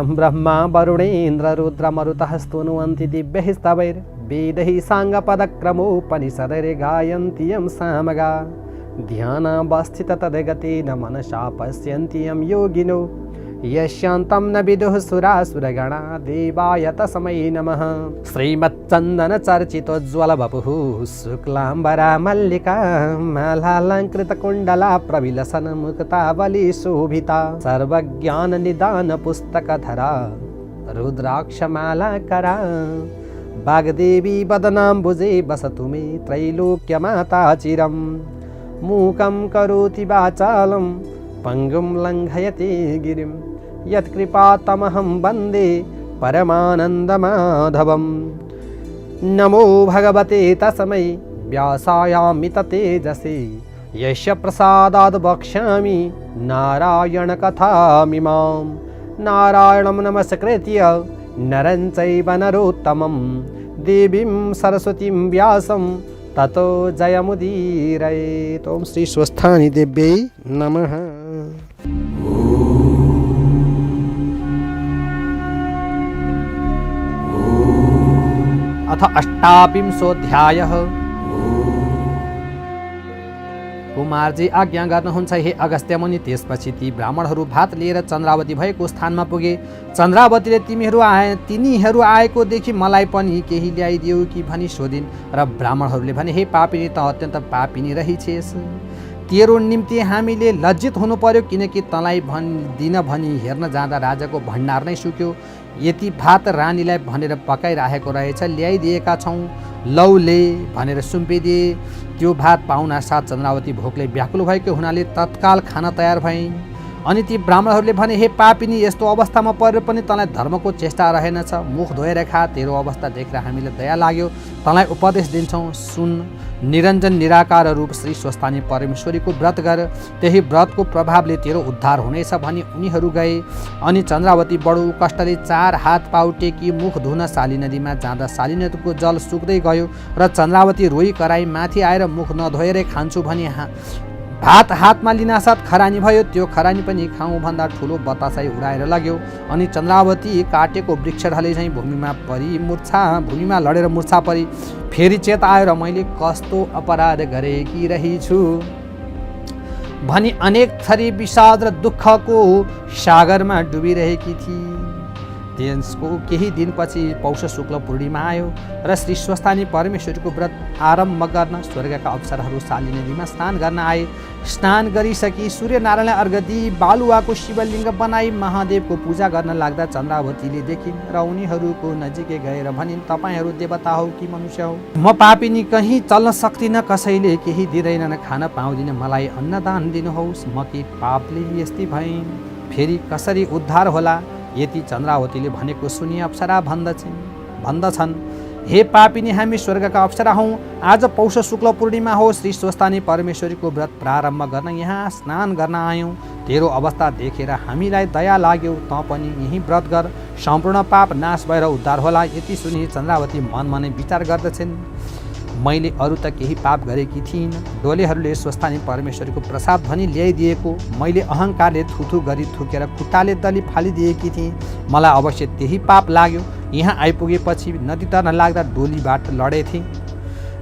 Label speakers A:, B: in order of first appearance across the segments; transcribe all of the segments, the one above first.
A: यं ब्रह्मा वरुणेन्द्र रुद्रमरुतः स्तुनुवन्ति दिव्यैः स्तवैर्वेदैः साङ्गपदक्रमोपनिषदैर् गायन्ति यं सामगा ध्यानावस्थित तद्गतेन मनसा पश्यन्ति यं योगिनो यस्यान्तं न विदुः सुरासुरगणा देवाय तस्मै नमः। श्रीमच्चन्दन चर्चितोज्ज्वल वपुः शुक्लाम्बरा मल्लिका मालालङ्कृतकुण्डला प्रविलसन मुक्तावली शोभिता सर्वज्ञान निदान पुस्तकधरा रुद्राक्षमालाकरा वाग्देवी वदनाम्बुजे वसतु मे त्रैलोक्यमाता चिरं मूकं करोति वाचालं पङ्गुं लङ्घयति गिरिं यत्कृपातमहं वन्दे परमानन्दमाधवं। नमो भगवते तस्मै व्यासायामित तेजसे यस्य प्रसादाद् वक्ष्यामि नारायणकथामिमां। नारायणं नमस्कृत्य नरं चैव नरोत्तमं देवीं सरस्वतीं व्यासं ततो जयमुदीरयेत्। ओम श्री स्वस्थानी देव्यै नमः। अथ अष्टाविंशोऽध्यायः। कुमारजी आज्ञा गर्नुहुन्छ हे अगस्त्य मुनि। त्यसपछि ती ब्राह्मणहरू भात लिएर चन्द्रावती भएको स्थानमा पुगे। चन्द्रावतीले तिनीहरू आएको देखि मलाई पनि केही ल्याइदियो कि भनी सोधिन् र ब्राह्मणहरूले भने हे पापिनी, त अत्यन्त पापिनी रहिछेस्। तेरो निम्ति हामीले लज्जित हुनु पर्यो, किनकि तँलाई दिन भनी हेर्न जाँदा राजाको भण्डार नै सुक्यो। यति भात रानीलाई भनेर पकाइराखेको रहेछ, ल्याइदिएका छौँ, लौले भनेर सुम्पिदिए। त्यो भात पाउना साथ चन्द्रावती भोकले व्याकुल भएको हुनाले तत्काल खान तयार भइन्। अनि ती ब्राह्मणहरूले भने हे पापिनी, यस्तो अवस्थामा परेर पनि तँलाई धर्मको चेष्टा रहेनछ। मुख धोएर खा, तेरो अवस्था देखेर हामीलाई दया लाग्यो, तँलाई उपदेश दिन्छौँ, सुन। निरञ्जन निराकार रूप श्री स्वस्थानी परमेश्वरीको व्रत गर, त्यही व्रतको प्रभावले तेरो उद्धार हुनेछ भनी उनीहरू गए। अनि चन्द्रावती बडो कष्टले 4 हात पाउ टेकी मुख धुन शाली नदीमा जाँदा शाली नदीको जल सुक्दै गयो र चन्द्रावती रोई कराई माथि आएर मुख नधोएरै खान्छु भनी भात हातमा लिनासाथ खरानी भयो। त्यो खरानी पनि खाउँ भन्दा ठुलो बतासाई उडाएर लग्यो। अनि चन्द्रावती काटेको वृक्ष ढले झैँ भूमिमा लडेर मूर्छा परी। फेरि चेत आएर मैले कस्तो अपराध गरेकी रहेछु भनी अनेक थरी विषाद र दुःखको सागरमा डुबिरहेकी थिए। त्यसको केही दिनपछि पौष शुक्ल पूर्णिमा आयो र श्री स्वस्थानी परमेश्वरीको व्रत आरम्भ गर्न स्वर्गका अप्सराहरू शाली नदीमा स्नान गर्न आए। स्नान गरिसकी सूर्यनारायणलाई अर्घ दिई बालुवाको शिवलिङ्ग बनाई महादेवको पूजा गर्न लाग्दा चन्द्रावतीले देखिन् र उनीहरूको नजिकै गएर भनिन्, तपाईहरू देवता हौ कि मनुष्य हौ? म पापिनी, कहीँ चल्न सक्दिनँ, कसैले केही दिँदैनन्, खान पाउँदिनँ, मलाई अन्नदान दिनुहोस्। म के पापले यस्तै भइन्, फेरि कसरी उद्धार होला? यति चन्द्रावतीले भनेको सुनि अप्सरा भन्दछन्, हे पापिनी, हामी स्वर्गका अप्सरा हौँ। आज पौष शुक्ल पूर्णिमा हो, श्री स्वस्थानी परमेश्वरीको व्रत प्रारम्भ गर्न यहाँ स्नान गर्न आयौँ। तेरो अवस्था देखेर हामीलाई दया लाग्यो, तँ पनि यही व्रत गर, सम्पूर्ण पाप नाश भएर उद्धार होला। यति सुनि चन्द्रावती मनमा नै विचार गर्दछिन्, मैले अरू त केही पाप गरेकी थिइनँ, डोलेहरूले स्वस्थानी परमेश्वरीको प्रसाद भनी ल्याइदिएको मैले अहङ्कारले थुथु गरी थुकेर खुट्टाले दली फालिदिएकी थिएँ, मलाई अवश्य त्यही पाप लाग्यो। यहाँ आइपुगेपछि नदी तर्न लाग्दा डोलीबाट लडेथेँ।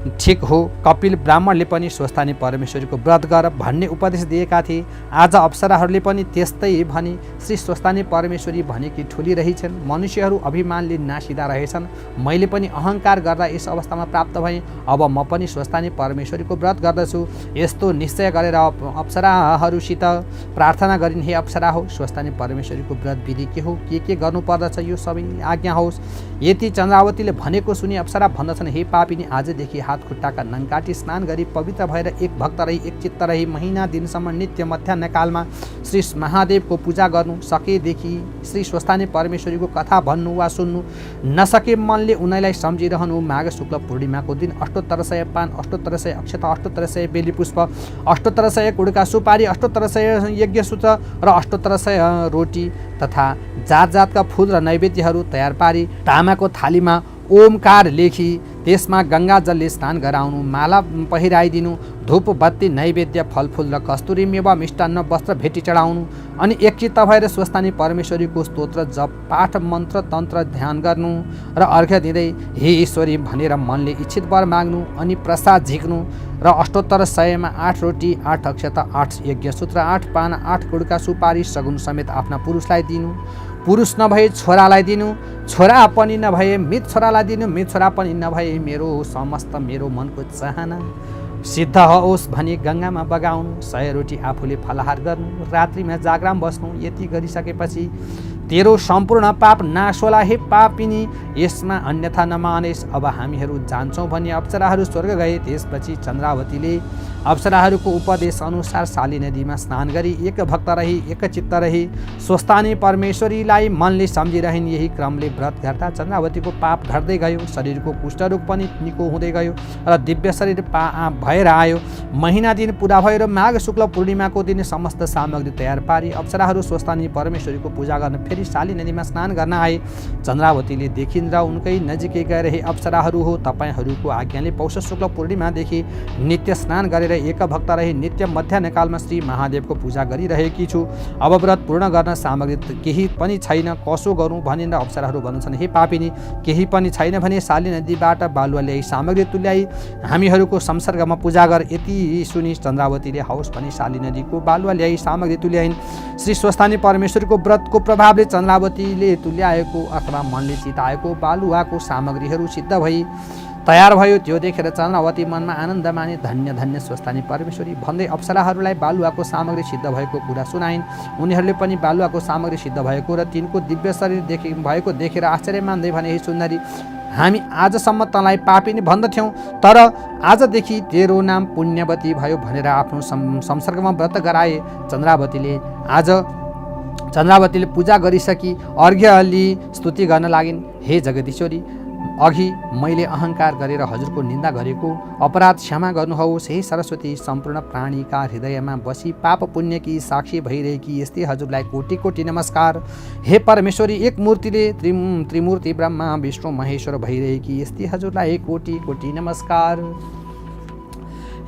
A: ठिक हो, कपिल ब्राह्मणले पनि स्वस्थानी परमेश्वरीको व्रत गर भन्ने उपदेश दिएका थिए। आज अप्सराहरूले पनि त्यस्तै भनी श्री स्वस्थानी परमेश्वरी भनेकी ठुली रहेछन्। मनुष्यहरू अभिमानले नासिदा रहेछन्। मैले पनि अहङ्कार गर्दा यस अवस्थामा प्राप्त भएँ। अब म पनि स्वस्थानी परमेश्वरीको व्रत गर्दछु। यस्तो निश्चय गरेर अप्सराहरूसित प्रार्थना गरिन्, हे अप्सरा हो, स्वस्थानी परमेश्वरीको व्रत विधि के हो, के गर्नुपर्दछ, यो सबै आज्ञा होस्। यति चन्द्रावतीले भनेको सुनि अप्सरा भन्दछन्, हे पापिनी, आजदेखि हात खुट्टाका नङ्काटी स्नान गरी पवित्र भएर एक भक्त रही, एक चित्त रही, महिना दिनसम्म नित्य मध्याह्न कालमा श्री महादेवको पूजा गर्नु, सकेदेखि श्री स्वस्थानी परमेश्वरीको कथा भन्नु वा सुन्नु, नसके मनले उनीलाई सम्झिरहनु। माघ शुक्ल पूर्णिमाको दिन 7800 पान, 7800 अक्षता, 7800 बेली पुष्प, 7800 कुडका सुपारी, 7800 यज्ञसूत्र र 7800 रोटी तथा जात जातका फूल र नैवेद्यहरू तयार पारी तामाको थालीमा ओमकार लेखी त्यसमा गङ्गा जलले स्नान गराउनु, माला पहिराइदिनु, धूप बत्ती नैवेद्य फलफुल र कस्तुरी मेवा मिष्टान्न वस्त्र भेटी चढाउनु, अनि एकचित्त भएर स्वस्थानी परमेश्वरीको स्तोत्र जप पाठ मन्त्र तन्त्र ध्यान गर्नु र अर्घ्य दिँदै हे ईश्वरी भनेर मनले इच्छित वर माग्नु अनि प्रसाद झिक्नु र अष्टोत्तर 100मा 8 रोटी 8 अक्षता 8 यज्ञसूत्र 8 पान 8 गुडका सुपारी सगुन समेत आफ्ना पुरुषलाई दिनु, पुरुष नभए छोरालाई दिनु, छोरा पनि नभए मृत छोरालाई दिनु, मृत छोरा पनि नभए मेरो मनको चाहना सिद्ध होस् भनी गङ्गामा बगाउनु, 100 रोटी आफूले फलाहार गर्नु, रात्रिमा जागराम बस्नु। यति गरिसकेपछि तेरो सम्पूर्ण पाप नाश होला हे पापिनी, यसमा अन्यथा नमानेस्। अब हामीहरू जान्छौँ भनी अप्सराहरू स्वर्ग गए। त्यसपछि चन्द्रावतीले अप्सराहरूको उपदेश अनुसार साली नदीमा स्नान गरी एक भक्त रही, एक चित्त रही, स्वस्थानी परमेश्वरीलाई मनले सम्झिरहन्। यही क्रमले व्रत गर्दा चन्द्रावतीको पाप घट्दै गयो, शरीरको कुष्ठरोग पनि निको हुँदै गयो र दिव्य शरीर भएर आयो। महिना दिन पुरा भयो र माघ शुक्ल पूर्णिमाको दिन समस्त सामग्री तयार पारी अप्सराहरू स्वस्थानी परमेश्वरीको पूजा गर्न फेरि साली नदीमा स्नान गर्न आए। चन्द्रावतीले देखिन् र उनकै नजिकै गएर हे अप्सराहरू हो, तपाईँहरूको आज्ञाले पौष शुक्ल पूर्णिमादेखि नित्य स्नान गरेर एक भक्त रही नित्य मध्याह्नकालमा श्री महादेवको पूजा गरिरहेकी छु। अब व्रत पूर्ण गर्न सामग्री केही पनि छैन, कसो गरौँ भनेर अप्सराहरू भन्छन्। हे पापिनी, केही पनि छैन भने साली नदीबाट बालुवा ल्याई सामग्री तुल्याई हामीहरूको संसर्गमा पूजा गर। यति सुनि चन्द्रावतीले हौस भनी साली नदीको बालुवा ल्याई सामग्री तुल्याइन्। श्री स्वस्थानी परमेश्वरको व्रतको प्रभावले चन्द्रावतीले तुल्याएको अथवा मनले चिताएको बालुवाको सामग्रीहरू सिद्ध भई तयार भयो। त्यो देखेर चन्द्रावती मनमा आनन्द माने धन्य धन्य स्वस्थानी परमेश्वरी भन्दै अप्सराहरूलाई बालुवाको सामग्री सिद्ध भएको कुरा सुनाइन्। उनीहरूले पनि बालुवाको सामग्री सिद्ध भएको र तिनको दिव्य शरीर भएको देखेर आश्चर्य मान्दै भने, हे सुन्दरी, हामी आजसम्म तँलाई पापिनी भन्दथ्यौँ, तर आजदेखि तेरो नाम पुण्यवती भयो भनेर आफ्नो संसर्गमा व्रत गराए। चन्द्रावतीले पूजा गरिसकी अर्घ्य लिई स्तुति गर्न लागिन्। हे जगदीश्वरी, अघि मैले अहङ्कार गरेर हजुरको निन्दा गरेको अपराध क्षमा गर्नुहोस्। हे सरस्वती, सम्पूर्ण प्राणीका हृदयमा बसी पाप पुण्यकी साक्षी भइरहेकी यस्तै हजुरलाई कोटि कोटि नमस्कार। हे परमेश्वरी, एक मूर्तिले त्रिमूर्ति ब्रह्मा विष्णु महेश्वर भइरहेकी यस्तै हजुरलाई कोटि कोटि नमस्कार।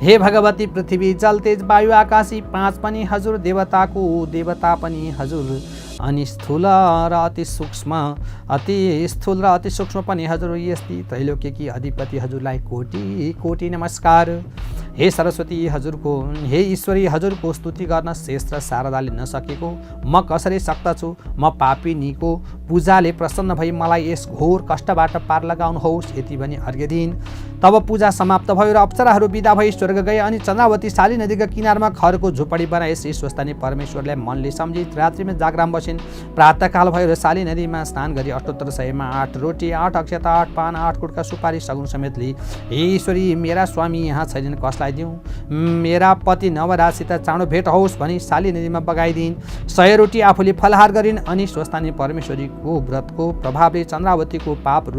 A: हे भगवती, पृथ्वी जल तेज वायु आकाशी 5 पनि हजुर, देवताको देवता पनि हजुर, अनि स्थूल र अति स्थूल र अति सूक्ष्म पनि हजुर, यस्ती त्रैलोक्यकी अधिपति हजुरलाई कोटि कोटि नमस्कार। हे सरस्वती, हे ईश्वरी, हजुरको स्तुति गर्न शेष र शारदाले नसकेको म कसरी सक्दछु। म पापिनीको पूजाले प्रसन्न भई मलाई यस घोर कष्टबाट पार लगाउनुहोस्। यति भनी अर्घ्य दिइन्। तब पूजा समाप्त भयो र अप्सराहरू विदा भई स्वर्ग गए। अनि चन्द्रावती साली नदीका किनारमा खरको झुपडी बनाए। श्री स्वस्थानी परमेश्वरलाई मनले सम्झी रात्रिमा जागराम बसिन्। प्रातःकाल भयो र साली नदीमा स्नान गरी अष्टोत्तर 100मा 8 रोटी 8 अक्षता 8 पान 8 गुडका सुपारी सगुन समेत लिई, हे ईश्वरी, मेरा स्वामी यहाँ छैनन्, कसलाई दिउँ? मेरा पति नवराजसित चाँडो भेट होस् भनी साली नदीमा बगाइदिइन्। 100 रोटी आफूले फलाहार गरिन्। अनि स्वस्थानी परमेश्वरीको व्रतको प्रभावले चन्द्रावतीको पाप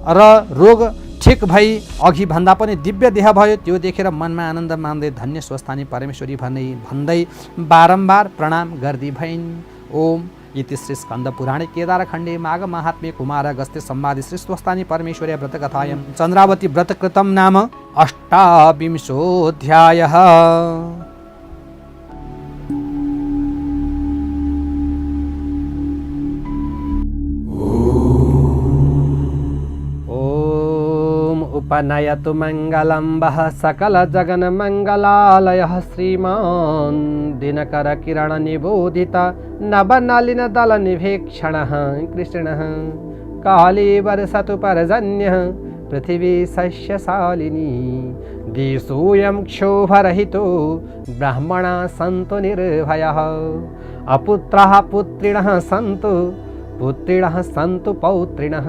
A: र रोग ठिक भई अघि भन्दा पनि दिव्य देह भयो। त्यो देखेर मनमा आनन्द मान्दै धन्य स्वस्थानी परमेश्वरी भन्दै बारम्बार प्रणाम गर्दी भइन्। ओम इति श्री स्कन्द पुराणे केदारखण्डे माघ महात्म्ये कुमार अगस्त्य संवादे श्री स्वस्थानी परमेश्वरी व्रतकथायां चन्द्रावती व्रतकृतं नाम 28 उपनयतु मङ्गलम्बः सकल जगन मङ्गलालयः श्रीमान् दिनकर किरण निबोधित नवनलिन दल निभेक्षणः कृष्णः काली वर्षतु परजन्यः पृथिवी सस्यशालिनी दिशोऽयं क्षोभरहितो ब्राह्मणा सन्तु निर्भयः अपुत्रः पुत्रिणः सन्तु पुत्रिणः सन्तु पौत्रिणः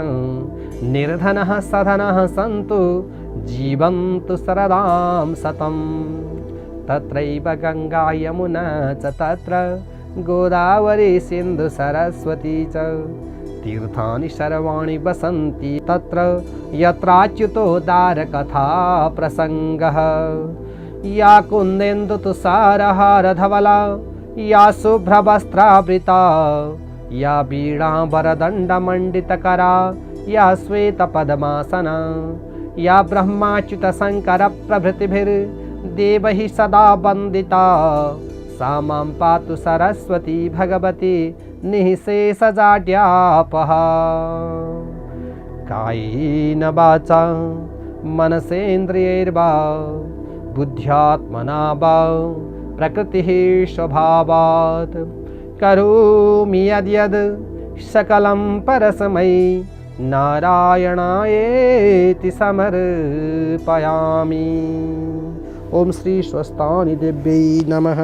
A: निर्धनः सधनः सन्तु जीवन्तु शरदां शतं तत्रैव गङ्गा यमुना च तत्र गोदावरी सिन्धु सरस्वती च तीर्थानि सर्वाणि वसन्ति तत्र यत्राच्युतो दारकथा प्रसङ्गः या कुन्देन्दु तुषारहारधवला या शुभ्रवस्त्रावृता या वीणावरदण्डमण्डितकरा या श्वेतपद्मासना या ब्रह्माच्युतशङ्करप्रभृतिभिर्देवैः सदा वन्दिता सा मां पातु सरस्वती भगवती निःशेषजाड्यापः। कायेन वाचा मनसेन्द्रियैर्वा बुद्ध्यात्मना वा प्रकृतिः स्वभावात् करोमि यद्यद् सकलं परस्मै नारायणायेति समर्पयामि। ओम श्री स्वस्तानि देव्यै नमः।